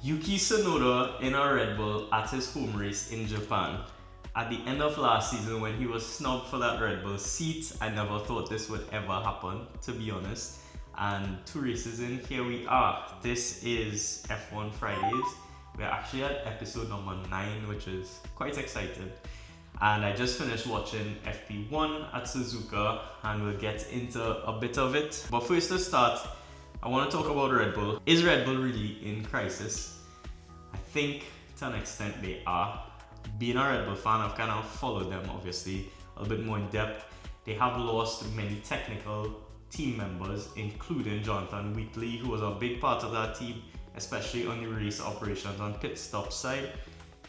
Yuki Tsunoda in a Red Bull at his home race in Japan. At the end of last season when he was snubbed for that Red Bull seat, I never thought this would ever happen, to be honest. And 2 races in, here we are. This is F1 Fridays. We're actually at episode number 9, which is quite exciting. And I just finished watching FP1 at Suzuka, and we'll get into a bit of it. But first to start, I want to talk about Red Bull. Is Red Bull really in crisis? I think to an extent they are. Being a Red Bull fan, I've kind of followed them obviously a little bit more in depth. They have lost many technical team members, including Jonathan Wheatley, who was a big part of that team, especially on the race operations on pit stop side.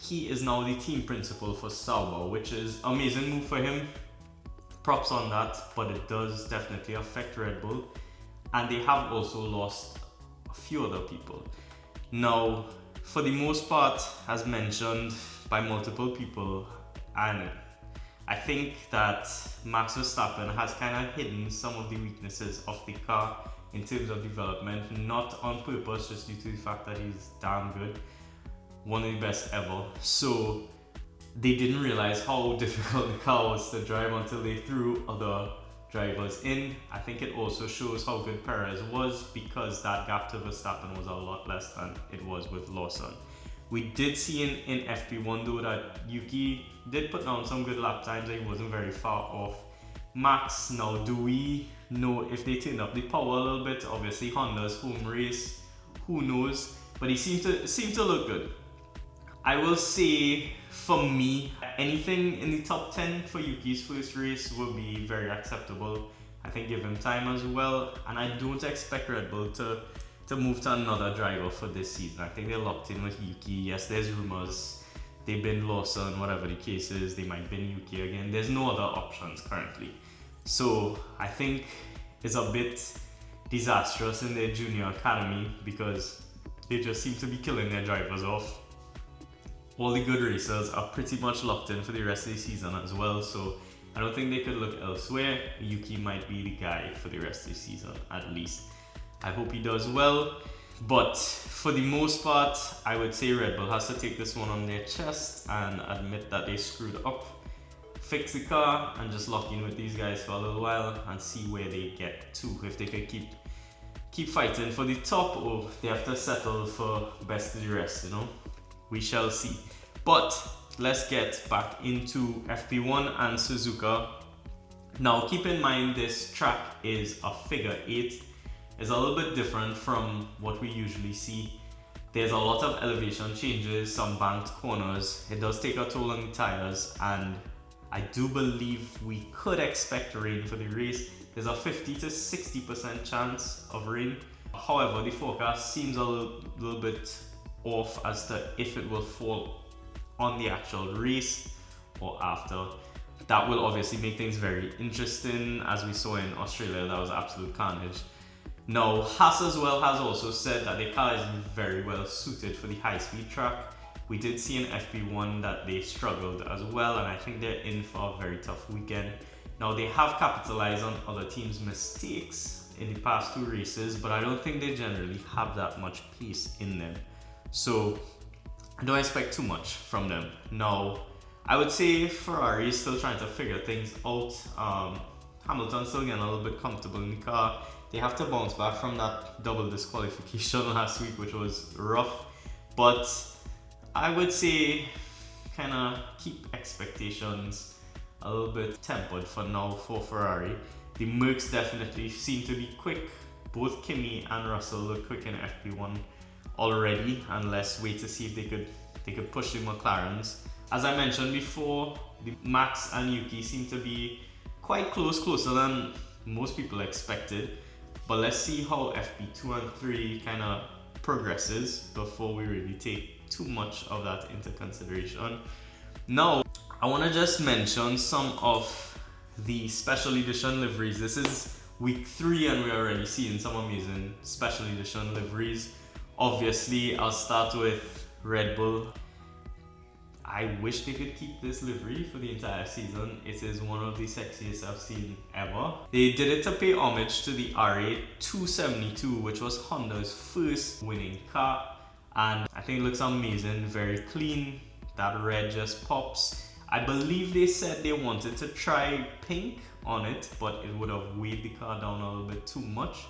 He is now the team principal for Sauber, which is an amazing move for him. Props on that, but it does definitely affect Red Bull. And they have also lost a few other people. Now, for the most part, as mentioned by multiple people, and I think that Max Verstappen has kind of hidden some of the weaknesses of the car in terms of development, not on purpose, just due to the fact that he's damn good, one of the best ever. So they didn't realize how difficult the car was to drive until they threw other drivers in. I think it also shows how good Perez was, because that gap to Verstappen was a lot less than it was with Lawson. We did see in FP1 though that Yuki did put down some good lap times, and he wasn't very far off Max. Now, do we know if they turned up the power a little bit? Obviously Honda's home race, who knows, but he seemed to look good. I will say, for me, anything in the top 10 for Yuki's first race would be very acceptable. I think give him time as well, and I don't expect Red Bull to move to another driver for this season. I think they're locked in with Yuki. Yes, there's rumors they've been Lawson, whatever the case is, they might bin Yuki again. There's no other options currently. So I think it's a bit disastrous in their junior academy, because they just seem to be killing their drivers off. All the good racers are pretty much locked in for the rest of the season as well, so I don't think they could look elsewhere. Yuki might be the guy for the rest of the season, at least. I hope he does well, but for the most part, I would say Red Bull has to take this one on their chest and admit that they screwed up, fix the car, and just lock in with these guys for a little while and see where they get to. If they could keep fighting for the top, or they have to settle for best of the rest, you know? We shall see. But let's get back into FP1 and Suzuka. Now, keep in mind this track is a figure 8. It's a little bit different from what we usually see. There's a lot of elevation changes, some banked corners. It does take a toll on the tires, and I do believe we could expect rain for the race. There's a 50 to 60% chance of rain. However, the forecast seems a little bit off as to if it will fall on the actual race or after. That will obviously make things very interesting. As we saw in Australia, that was absolute carnage. Now, Haas as well has also said that the car is very well suited for the high-speed track. We did see in FP1 that they struggled as well, and I think they're in for a very tough weekend. Now, they have capitalized on other teams' mistakes in the past 2 races, but I don't think they generally have that much pace in them. So I don't expect too much from them. Now, I would say Ferrari is still trying to figure things out. Hamilton's still getting a little bit comfortable in the car. They have to bounce back from that double disqualification last week, which was rough. But I would say kind of keep expectations a little bit tempered for now for Ferrari. The Mercs definitely seem to be quick. Both Kimi and Russell look quick in FP1 already, and let's wait to see if they could push the McLarens. As I mentioned before, the Max and Yuki seem to be quite closer than most people expected. But let's see how FP2 and 3 kind of progresses before we really take too much of that into consideration. Now, I want to just mention some of the special edition liveries. This is week 3 and we're already seeing some amazing special edition liveries. Obviously, I'll start with Red Bull. I wish they could keep this livery for the entire season. It is one of the sexiest I've seen ever. They did it to pay homage to the RA272, which was Honda's first winning car. and I think it looks amazing, very clean. That red just pops. I believe they said they wanted to try pink on it, but it would have weighed the car down a little bit too much.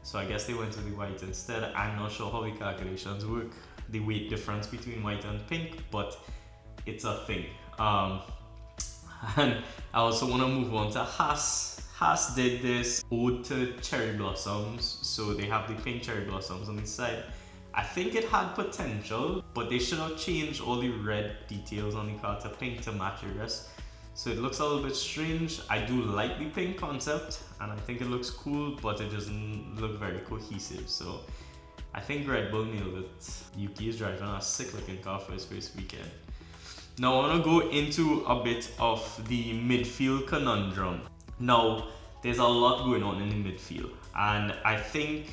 So I guess they went to the white instead. I'm not sure how the calculations work, the weight difference between white and pink, but it's a thing. And I also want to move on to Haas. Haas did this ode to cherry blossoms, so they have the pink cherry blossoms on the side. I think it had potential, but they should have changed all the red details on the car to pink to match the rest. So it looks a little bit strange. I do like the pink concept, and I think it looks cool, but it doesn't look very cohesive. So I think Red Bull nailed it. Yuki is driving a sick looking car for his first weekend. Now I want to go into a bit of the midfield conundrum. Now there's a lot going on in the midfield, and I think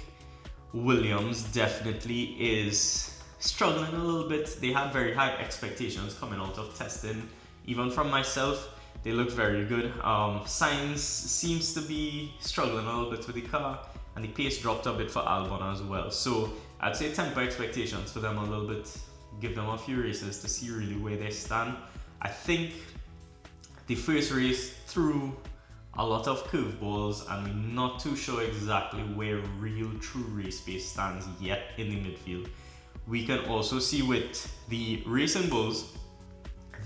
Williams definitely is struggling a little bit. They had very high expectations coming out of testing. Even from myself, they look very good. Sainz seems to be struggling a little bit with the car, and the pace dropped a bit for Albon as well. So I'd say temper expectations for them a little bit. Give them a few races to see really where they stand. I think the first race threw a lot of curveballs, and we're not too sure exactly where real true race pace stands yet in the midfield. We can also see with the Racing Bulls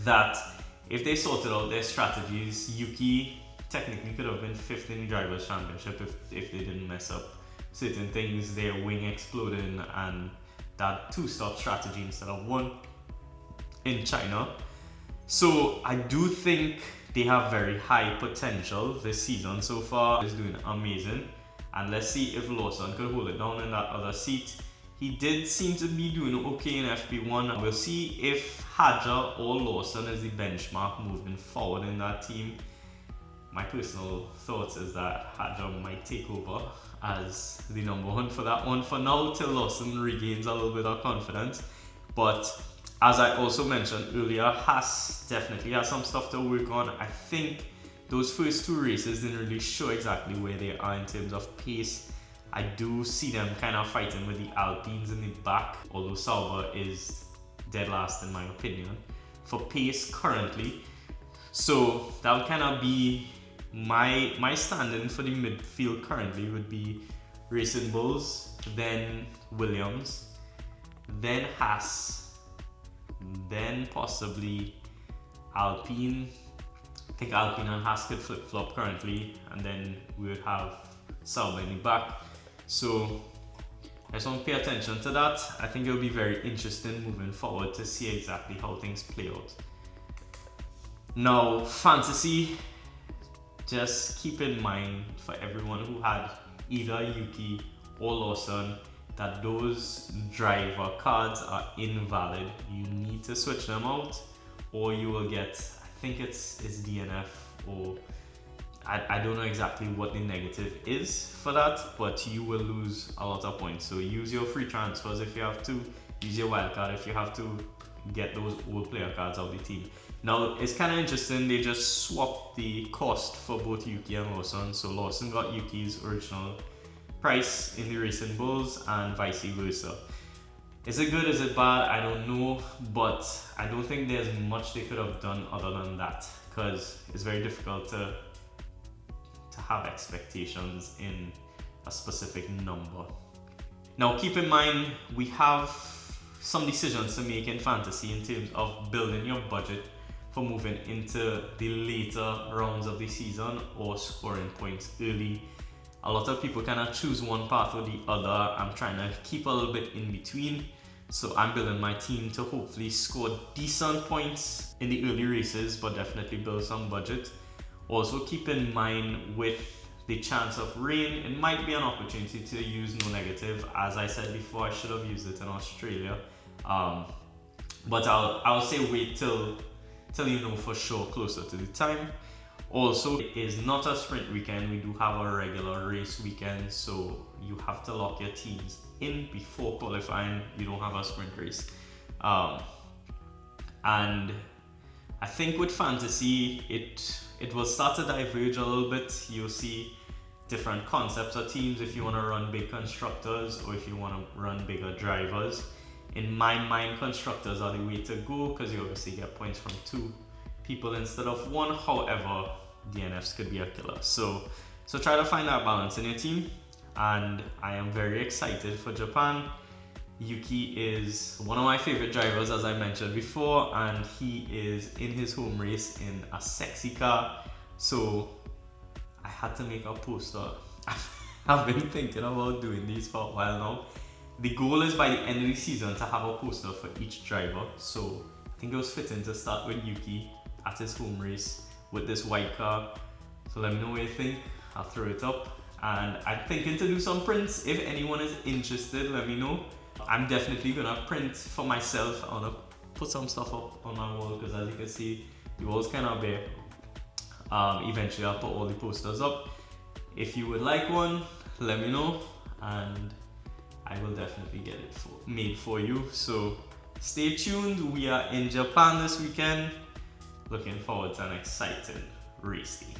that if they sorted out their strategies, Yuki technically could have been 5th in the Drivers' Championship if they didn't mess up certain things, their wing exploding and that 2-stop strategy instead of 1 in China. So I do think they have very high potential this season so far. Is doing amazing, and let's see if Lawson could hold it down in that other seat. He did seem to be doing okay in FP1. We'll see if Hadjar or Lawson is the benchmark moving forward in that team. My personal thoughts is that Hadjar might take over as the number 1 for that one for now, till Lawson regains a little bit of confidence. But as I also mentioned earlier, Haas definitely has some stuff to work on. I think those first 2 races didn't really show exactly where they are in terms of pace. I do see them kind of fighting with the Alpines in the back, although Sauber is dead last in my opinion for pace currently. So that would kind of be my standing for the midfield currently would be Racing Bulls, then Williams, then Haas, then possibly Alpine. I think Alpine and Haas could flip-flop currently, and then we would have Sauber in the back. So I just want to pay attention to that. I think it'll be very interesting moving forward to see exactly how things play out. Now, fantasy, just keep in mind for everyone who had either Yuki or Lawson that those driver cards are invalid. You need to switch them out, or you will get, I think it's DNF, or I don't know exactly what the negative is for that, but you will lose a lot of points. So use your free transfers if you have to, use your wildcard if you have to, get those old player cards out of the team. Now it's kind of interesting, they just swapped the cost for both Yuki and Lawson. So Lawson got Yuki's original price in the Racing Bulls and vice versa. Is it good, is it bad? I don't know, but I don't think there's much they could have done other than that, because it's very difficult to have expectations in a specific number. Now keep in mind, we have some decisions to make in fantasy in terms of building your budget for moving into the later rounds of the season or scoring points early. A lot of people kind of choose one path or the other. I'm trying to keep a little bit in between. So I'm building my team to hopefully score decent points in the early races, but definitely build some budget. Also keep in mind, with the chance of rain, it might be an opportunity to use no negative. As I said before, I should have used it in Australia. But I'll say wait till you know for sure closer to the time. Also, it is not a sprint weekend. We do have a regular race weekend, so you have to lock your teams in before qualifying. You don't have a sprint race. And I think with fantasy, it will start to diverge a little bit. You'll see different concepts of teams if you want to run big constructors or if you want to run bigger drivers. In my mind, constructors are the way to go because you obviously get points from 2 people instead of 1. However, DNFs could be a killer. So try to find that balance in your team. And I am very excited for Japan. Yuki is one of my favorite drivers, as I mentioned before, and he is in his home race in a sexy car. So I had to make a poster. I've been thinking about doing these for a while now. The goal is by the end of the season to have a poster for each driver. So I think it was fitting to start with Yuki at his home race with this white car. So let me know what you think. I'll throw it up. And I'm thinking to do some prints. If anyone is interested, let me know. I'm definitely gonna print for myself. I wanna put some stuff up on my wall because, as you can see, the wall's kind of bare. Eventually I'll put all the posters up. If you would like one, let me know and I will definitely get it made for you. So stay tuned. We are in Japan this weekend. Looking forward to an exciting race day.